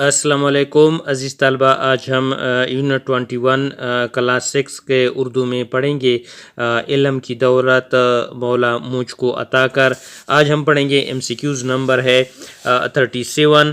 السلام علیکم عزیز طلبہ، آج ہم یونٹ 21 کلاس 6 کے اردو میں پڑھیں گے علم کی دولت مولا مجھ کو عطا کر۔ آج ہم پڑھیں گے ایم سی کیوز نمبر ہے 37۔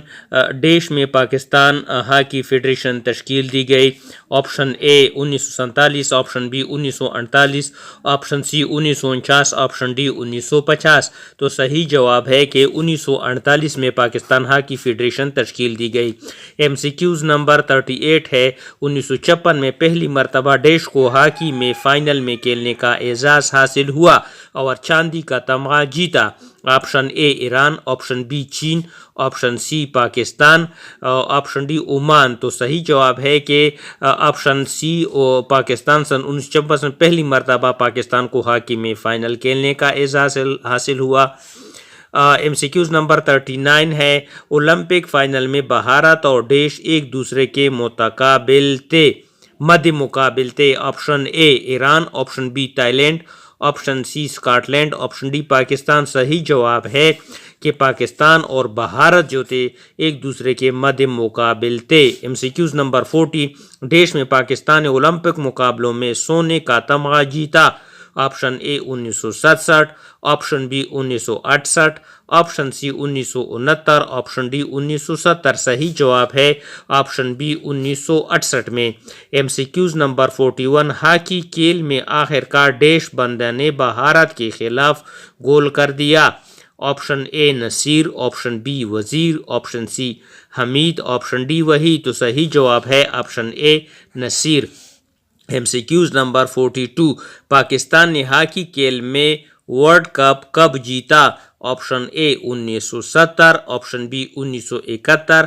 دیش میں پاکستان ہاکی فیڈریشن تشکیل دی گئی۔ Option A 1947، option B 1948، option C 1949، option D 1950۔ تو صحیح جواب ہے کہ 1948 میں پاکستان ہاکی فیڈریشن تشکیل دی گئی۔ ایم سی کیوز نمبر 38 ہے 1956 میں پہلی مرتبہ دیش کو ہاکی میں فائنل میں کھیلنے کا اعزاز حاصل ہوا اور چاندی کا تمغہ جیتا۔ Option A Iran, option B چین، option C Pakistan, option D Oman. تو صحیح جواب ہے کہ آپشن سی پاکستان سن 1956 میں پہلی مرتبہ پاکستان کو ہاکی میں فائنل کھیلنے کا اعزاز حاصل ہوا۔ ایم سی کیوز نمبر 39 ہے اولمپک فائنل میں بھارت اور دیش ایک دوسرے کے مد مقابل تھے۔ Option A Iran, option B Thailand, option C Scotland, option D Pakistan. صحیح جواب ہے کہ پاکستان اور بھارت جو تھے ایک دوسرے کے مد مقابل تھے۔ ایم سی کیوز نمبر 40 دیش میں پاکستان نے اولمپک مقابلوں میں سونے کا تمغہ جیتا۔ Option A 1967، option B 1968، option C 1969، option D 1970۔ صحیح جواب ہے آپشن بی 1968 میں۔ M C Qs number 41 hockey کھیل میں آخر کار دیش بندہ نے بھارت کے خلاف گول کر دیا۔ Option A Naseer, option B Wazir, option C Hameed, option D Waheed. تو صحیح جواب ہے option A Naseer. M C Qs number 42 Pakistan نے ہاکی کھیل میں ورلڈ کپ کب جیتا؟ Option A 1970، option B 1971،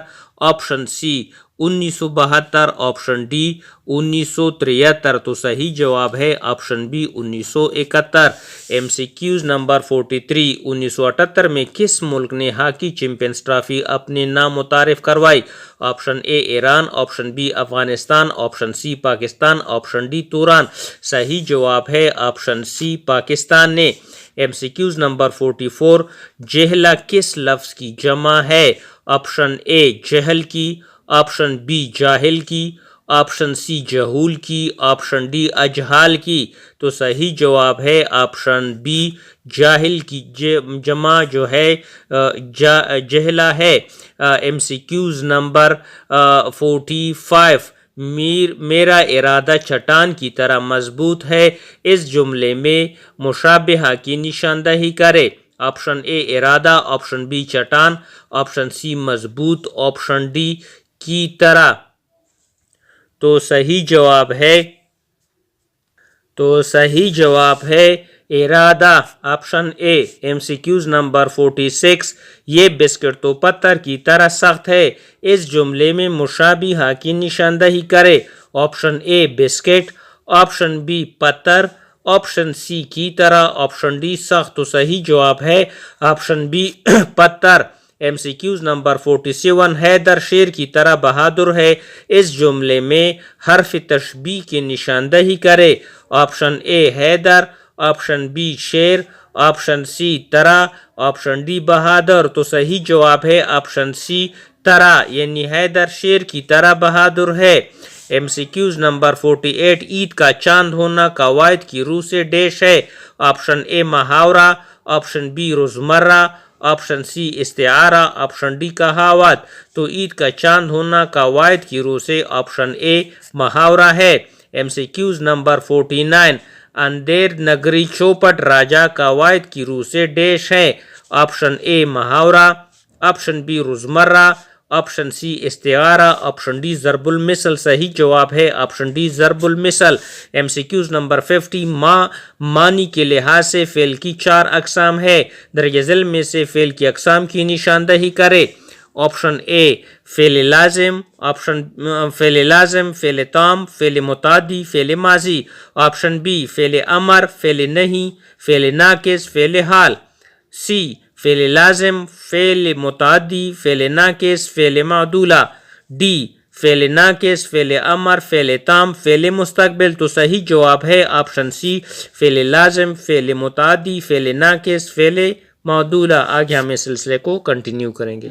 option C 1972، option D 1973۔ تو صحیح جواب ہے option B 1971۔ M C Qs number 43 1978 میں کس ملک نے ہاکی چیمپئنز ٹرافی اپنے نام متعارف کروائی؟ Option A Iran, option B Afghanistan, option C Pakistan, option D Turan. صحیح جواب ہے آپشن سی پاکستان نے۔ ایم سی کیوز نمبر 44 جہلا کس لفظ کی جمع ہے؟ آپشن اے جہل کی، آپشن بی جاہل کی، آپشن سی جہول کی، آپشن ڈی اجہال کی۔ تو صحیح جواب ہے آپشن بی جاہل کی جمع جو ہے جہلا ہے۔ ایم سی کیوز نمبر 45 میرا ارادہ چٹان کی طرح مضبوط ہے، اس جملے میں مشابہہ کی نشاندہی کرے۔ آپشن اے ارادہ، آپشن بی چٹان، آپشن سی مضبوط، آپشن ڈی کی طرح۔ تو صحیح جواب ہے ارادہ، آپشن اے۔ ایم سی کیوز نمبر 46 یہ بسکٹ تو پتھر کی طرح سخت ہے، اس جملے میں مشابہہ کی نشاندہی کرے۔ Option A biscuit, option B پتھر، آپشن سی کی طرح، آپشن ڈی سخت۔ تو صحیح جواب ہے آپشن بی پتھر۔ M C Qs number 47 Haider شیر کی طرح بہادر ہے، اس جملے میں حرف تشبیہ کی نشاندہی کرے۔ آپشن اے حیدر، آپشن بی شیر، آپشن سی طرح، آپشن ڈی بہادر۔ تو صحیح جواب ہے آپشن سی طرح، یعنی حیدر شیر کی طرح بہادر ہے۔ ایم سی کیوز نمبر 48 عید کا چاند ہونا قواعد کی روح سے ڈیش ہے۔ آپشن اے محاورہ، آپشن بی روزمرہ، آپشن سی استعارہ، آپشن ڈی کہاوت۔ تو عید کا چاند ہونا قواعد کی روح سے آپشن اے محاورہ ہے۔ ایم سی کیوز نمبر 49 اندھیر نگری چوپٹ راجہ قواعد کی روح سے ڈیش ہے۔ آپشن اے محاورہ، آپشن بی روزمرہ، آپشن سی استعارہ، آپشن ڈی ضرب المثل۔ صحیح جواب ہے آپشن ڈی ضرب المثل۔ ایم سی کیوز نمبر 50 معنی کے لحاظ سے فعل کی 4 اقسام ہے، درج ذیل میں سے فعل کی اقسام کی نشاندہی کرے۔ آپشن اے فعل لازم، فعل تام، فعل متعدی، فعل ماضی۔ آپشن بی فعل امر، فعل نہیں، فعل ناقص، فعل حال۔ سی فعل لازم، فعل متعدی، فعل ناقص، فعل معدولہ۔ ڈی فعل ناقص، فعل امر، فعل تام، فعل مستقبل۔ تو صحیح جواب ہے آپشن سی فعل لازم، فعل متعدی، فعل ناقص، فعل معدولہ۔ آگے ہم اس سلسلے کو کنٹینیو کریں گے۔